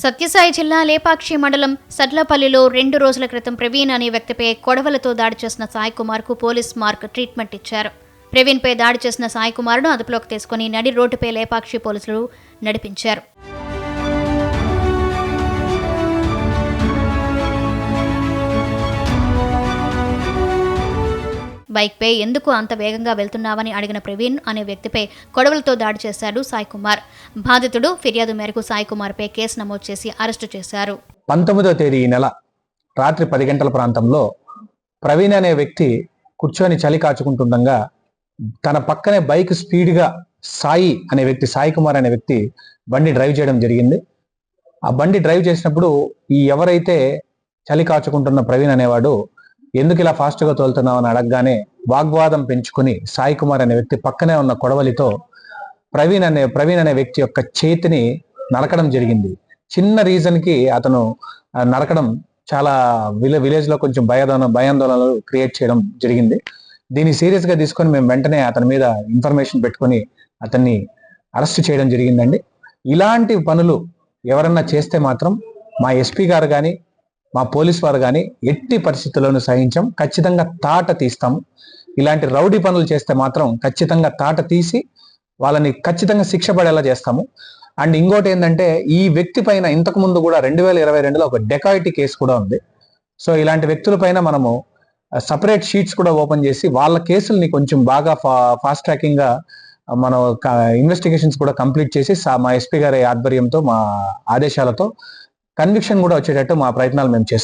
సత్యసాయి జిల్లా లేపాక్షి మండలం సడ్లపల్లిలో 2 రోజుల క్రితం ప్రవీణ్ అనే వ్యక్తిపై కొడవలతో దాడి చేసిన సాయి కుమార్కు పోలీస్ మార్క్ ట్రీట్మెంట్ ఇచ్చారు. ప్రవీణ్పై దాడి చేసిన సాయి కుమార్ను అదుపులోకి తీసుకుని నడి రోడ్డుపై లేపాక్షి పోలీసులు నడిపించారు. బైక్పై ఎందుకు అంత వేగంగా వెళ్తున్నావని అడిగిన ప్రవీణ్ అనే వ్యక్తిపై కొడవలతో దాడి చేశాడు సాయి కుమార్. బాధితుడు ఫిర్యాదు మేరకు సాయి కుమార్పై కేసు నమోదు చేసి అరెస్టు చేశారు. 19వ తేదీ ఈ నెల రాత్రి 10 గంటల ప్రాంతంలో ప్రవీణ్ అనే వ్యక్తి కూర్చొని చలి కాచుకుంటుండగా తన పక్కనే బైక్ స్పీడ్గా సాయి కుమార్ అనే వ్యక్తి బండి డ్రైవ్ చేయడం జరిగింది. ఆ బండి డ్రైవ్ చేసినప్పుడు ఎవరైతే చలి కాచుకుంటున్న ప్రవీణ్ అనేవాడు ఎందుకు ఇలా ఫాస్ట్గా తోలుతున్నావు అని అడగగానే వాగ్వాదం పెంచుకుని సాయి కుమార్ అనే వ్యక్తి పక్కనే ఉన్న కొడవలితో ప్రవీణ్ అనే వ్యక్తి యొక్క చేతిని నరకడం జరిగింది. చిన్న రీజన్కి అతను నరకడం చాలా విలేజ్ లో కొంచెం భయాందోళనలు క్రియేట్ చేయడం జరిగింది. దీన్ని సీరియస్ గా తీసుకొని మేము వెంటనే అతని మీద ఇన్ఫర్మేషన్ పెట్టుకొని అతన్ని అరెస్ట్ చేయడం జరిగిందండి. ఇలాంటి పనులు ఎవరన్నా చేస్తే మాత్రం మా ఎస్పీ గారు కానీ మా పోలీస్ వారు కానీ ఎట్టి పరిస్థితుల్లోనూ సహించాం, ఖచ్చితంగా తాట తీస్తాము. ఇలాంటి రౌడీ పనులు చేస్తే మాత్రం ఖచ్చితంగా తాట తీసి వాళ్ళని ఖచ్చితంగా శిక్ష పడేలా చేస్తాము. అండ్ ఇంకోటి ఏంటంటే ఈ వ్యక్తి పైన ఇంతకు ముందు కూడా 2022లో ఒక డెకాయిటీ కేసు కూడా ఉంది. సో ఇలాంటి వ్యక్తుల పైన మనము సపరేట్ షీట్స్ కూడా ఓపెన్ చేసి వాళ్ళ కేసుల్ని కొంచెం బాగా ఫాస్ట్ ట్రాకింగ్ గా మనం ఇన్వెస్టిగేషన్స్ కూడా కంప్లీట్ చేసి మా ఎస్పీ గారి ఆధ్వర్యంతో మా ఆదేశాలతో కన్విక్షన్ కూడా వచ్చేటట్టు మా ప్రయత్నాలు మేము చేస్తున్నాం.